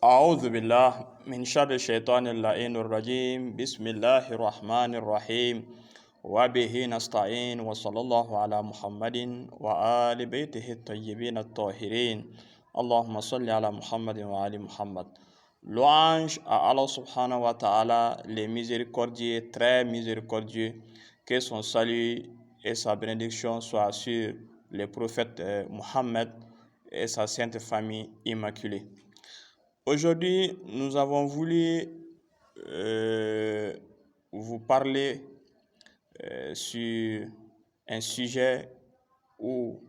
أعوذ بالله من شر الشيطان اللعين الرجيم بسم الله الرحمن الرحيم وبه نستعين وصلى الله على محمد وآل بيته الطيبين الطاهرين اللهم صل على Muhammad وآل Muhammad. Louange à Allah subhanahu wa ta'ala, le miséricordieux, très miséricordieux, que son salut et sa bénédiction soient sur le prophète Muhammad et sa sainte famille immaculée. Aujourd'hui, nous avons voulu vous parler sur un sujet ou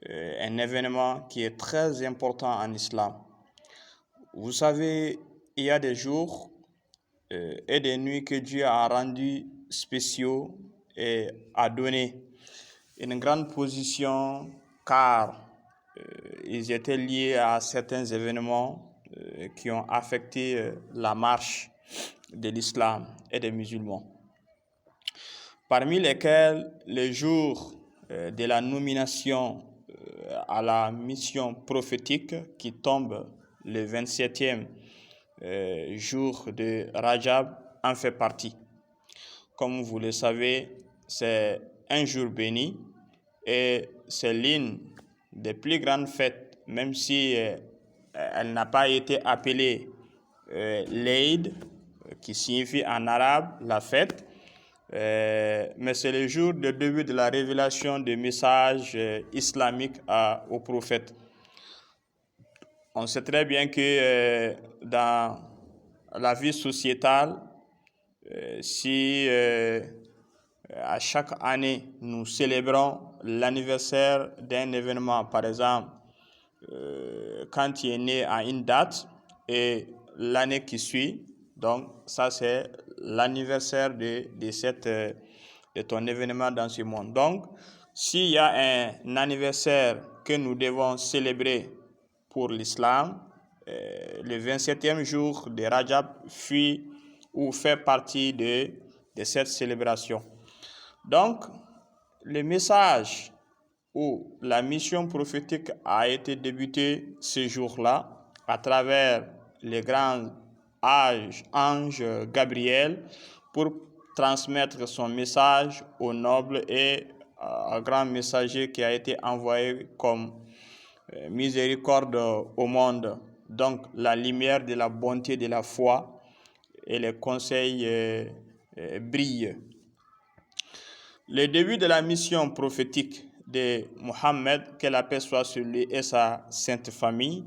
un événement qui est très important en islam. Vous savez, il y a des jours et des nuits que Dieu a rendus spéciaux et a donné une grande position car ils étaient liés à certains événements qui ont affecté la marche de l'islam et des musulmans. Parmi lesquels le jour de la nomination à la mission prophétique qui tombe le 27e jour de Rajab en fait partie. Comme vous le savez, c'est un jour béni et c'est l'une des plus grandes fêtes, même si elle n'a pas été appelée l'Eid, qui signifie en arabe la fête, mais c'est le jour de début de la révélation des messages islamiques au prophète. On sait très bien que dans la vie sociétale, si à chaque année nous célébrons l'anniversaire d'un événement, par exemple, quand tu es né à une date et l'année qui suit, donc ça c'est l'anniversaire de ton événement dans ce monde. Donc, s'il y a un anniversaire que nous devons célébrer pour l'islam, le 27e jour de Rajab fait partie de cette célébration. Donc, le message où la mission prophétique a été débutée ce jour-là à travers le grand ange Gabriel pour transmettre son message au noble et grand messager qui a été envoyé comme miséricorde au monde. Donc la lumière de la bonté de la foi et les conseils brillent. Le début de la mission prophétique de Mohammed, que la paix soit sur lui et sa sainte famille,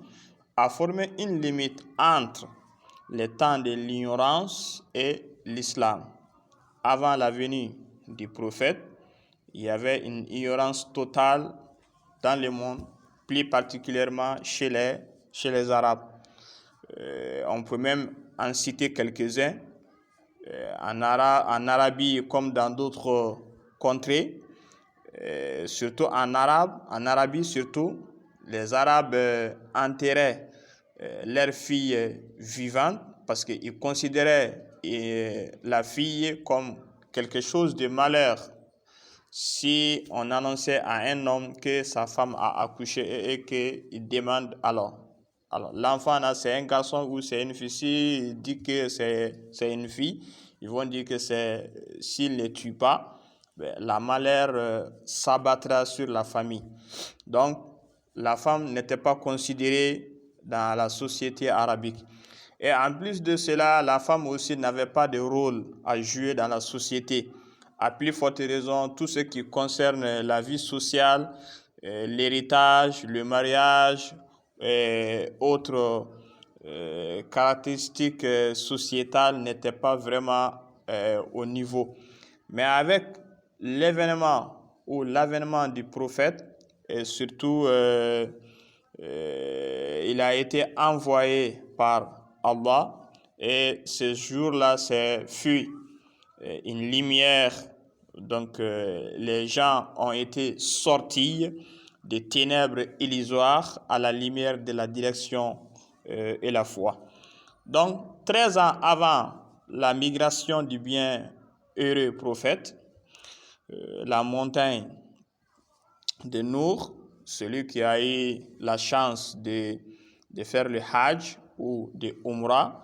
a formé une limite entre le temps de l'ignorance et l'islam. Avant la venue du prophète, il y avait une ignorance totale dans le monde, plus particulièrement chez les Arabes. On peut même en citer quelques-uns. En Arabie comme dans d'autres contrées, surtout en Arabie surtout, les Arabes enterraient leurs filles vivantes parce qu'ils considéraient la fille comme quelque chose de malheur. Si on annonçait à un homme que sa femme a accouché et qu'il demande alors l'enfant là c'est un garçon ou c'est une fille, s'il dit que c'est une fille, ils vont dire que s'il ne les tue pas, la malheur s'abattra sur la famille. Donc la femme n'était pas considérée dans la société arabique. Et en plus de cela, la femme aussi n'avait pas de rôle à jouer dans la société. À plus forte raison, tout ce qui concerne la vie sociale, l'héritage, le mariage et autres caractéristiques sociétales n'étaient pas vraiment au niveau. Mais avec l'avènement du prophète, et surtout il a été envoyé par Allah, et ce jour-là fut une lumière. Donc les gens ont été sortis des ténèbres illusoires à la lumière de la direction et la foi. Donc 13 ans avant la migration du bienheureux prophète, la montagne de Nour, celui qui a eu la chance de faire le Hajj, ou de Umrah.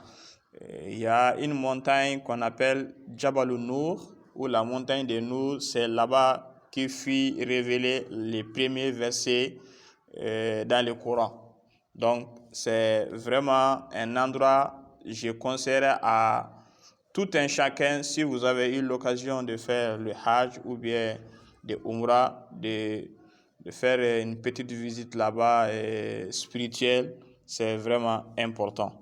Il y a une montagne qu'on appelle Jabal Nour, ou la montagne de Nour. C'est là-bas qui fut révélé les premiers versets dans le Coran. Donc, c'est vraiment un endroit, je conseillerais à tout un chacun, si vous avez eu l'occasion de faire le Hajj ou bien de Umrah, de faire une petite visite là-bas spirituelle, c'est vraiment important.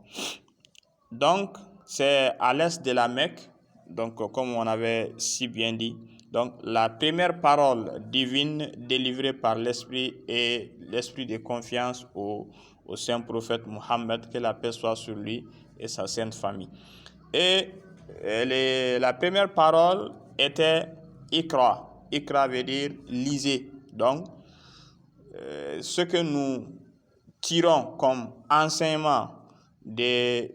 Donc, c'est à l'est de la Mecque, donc comme on avait si bien dit. Donc, la première parole divine délivrée par l'Esprit est l'Esprit de confiance au saint prophète Mohammed, que la paix soit sur lui et sa sainte famille. Et la première parole était Iqra. Iqra veut dire lisez. Donc, ce que nous tirons comme enseignement les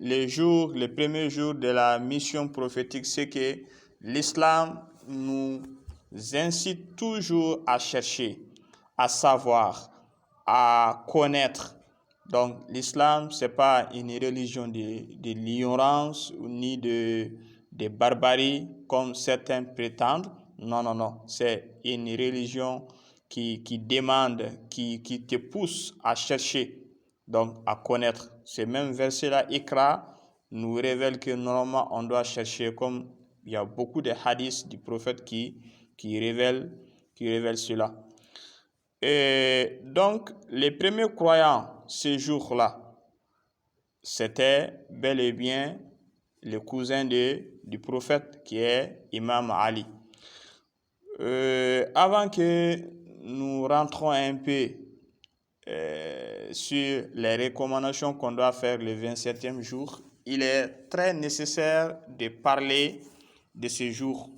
premiers jours de la mission prophétique, c'est que l'islam nous incite toujours à chercher, à savoir, à connaître. Donc, l'islam, ce n'est pas une religion de l'ignorance ni de barbarie, comme certains prétendent. Non, non, non. C'est une religion qui demande, qui te pousse à chercher, donc à connaître. Ce même verset-là, Iqra, nous révèle que normalement on doit chercher, comme il y a beaucoup de hadiths du prophète qui révèlent cela. Et donc, les premiers croyants ce jour-là, c'était bel et bien le cousin du prophète qui est Imam Ali. Avant que nous rentrons un peu sur les recommandations qu'on doit faire le 27e jour, il est très nécessaire de parler de ce jour,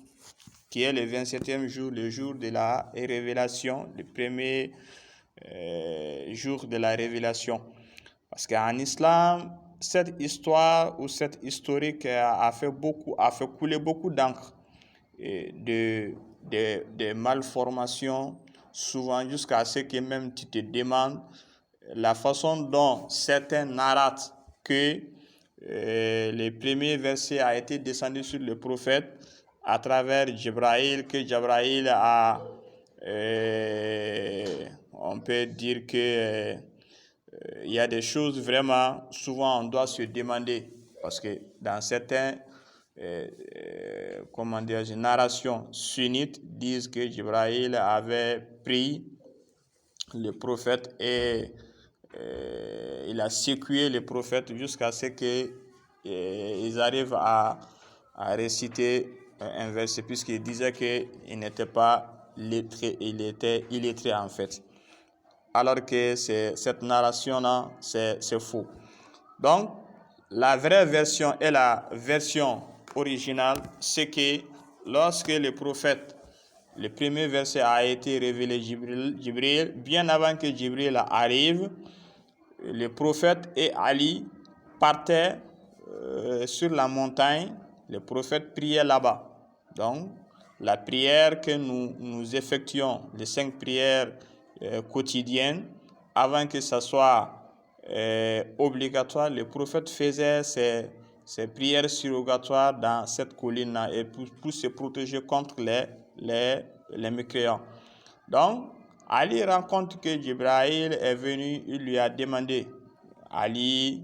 qui est le 27e jour, le jour de la révélation, le premier jour de la révélation. Parce qu'en islam, cette histoire ou cette historique a fait couler beaucoup d'encre et de malformations, souvent jusqu'à ce que même tu te demandes la façon dont certains narratent que les premiers versets a été descendu sur le prophète à travers Jibril, que Jibril a, on peut dire que il y a des choses vraiment, souvent on doit se demander, parce que dans certains narrations sunnites disent que Jibril avait pris le prophète et il a secoué le prophète jusqu'à ce qu'ils arrivent à réciter un verset, puisqu'il disait qu'il n'était pas lettré, il était illettré en fait. Alors que cette narration-là, c'est faux. Donc, la vraie version et la version originale, c'est que lorsque le prophète, le premier verset a été révélé Jibril, bien avant que Jibril arrive, le prophète et Ali partaient sur la montagne, le prophète priait là-bas. Donc, la prière que nous effectuons, les 5 prières quotidiennes, avant que ça soit obligatoire, le prophète faisait ses prières surrogatoires dans cette colline-là et pour se protéger contre les mécréants. Donc, Ali rencontre que Jibril est venu, il lui a demandé. Ali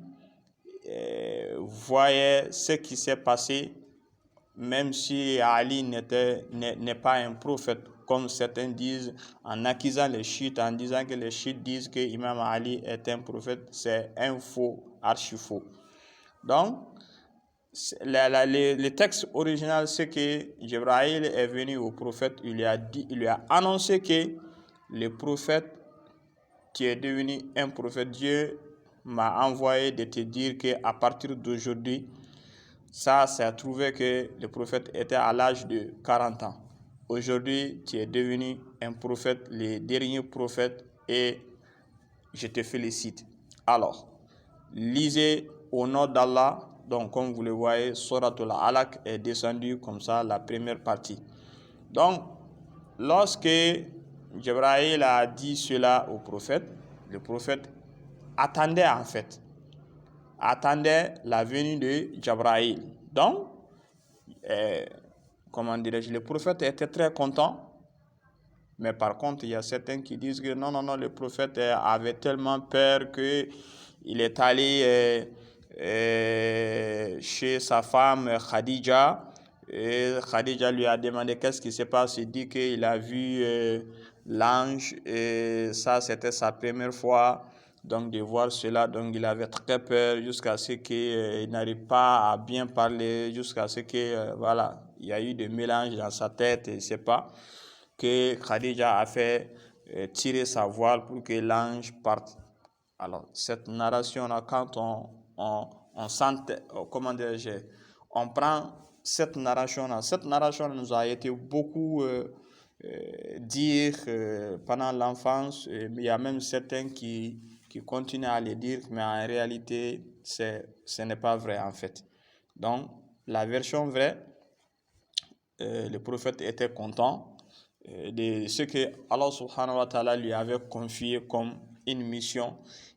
voyait ce qui s'est passé, même si Ali n'est pas un prophète, comme certains disent, en accusant les chiites, en disant que les chiites disent que Imam Ali est un prophète, c'est un faux, archi faux. Donc, le texte original, c'est que Jibril est venu au prophète, il lui a annoncé que le prophète, tu es devenu un prophète. Dieu m'a envoyé de te dire qu'à partir d'aujourd'hui, ça a trouvé que le prophète était à l'âge de 40 ans. Aujourd'hui, tu es devenu un prophète, le dernier prophète, et je te félicite. Alors, lisez au nom d'Allah. Donc, comme vous le voyez, Suratul Alaq est descendu comme ça, la première partie. Donc, lorsque Jibril a dit cela au prophète, le prophète attendait en fait attendait la venue de Jabraïl. Donc, le prophète était très content. Mais par contre, il y a certains qui disent que non, le prophète avait tellement peur qu'il est allé chez sa femme Khadija. Et Khadija lui a demandé qu'est-ce qui se passe. Il dit qu'il a vu l'ange et ça, c'était sa première fois donc de voir cela. Donc, il avait très peur jusqu'à ce qu'il n'arrive pas à bien parler, jusqu'à ce que, il y a eu des mélanges dans sa tête, il ne sait pas, que Khadija a fait tirer sa voile pour que l'ange parte. Alors, cette narration-là, quand on prend cette narration nous a été beaucoup dire pendant l'enfance, mais il y a même certains qui continuent à le dire, mais en réalité, ce n'est pas vrai en fait. Donc, la version vraie, le prophète était content de ce que Allah subhanahu wa ta'ala lui avait confié comme une mission,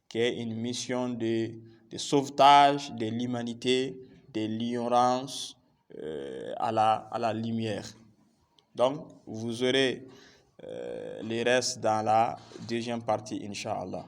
qui est une mission de sauvetage de l'humanité, de l'ignorance à la lumière. Donc, vous aurez les restes dans la deuxième partie, Inch'Allah.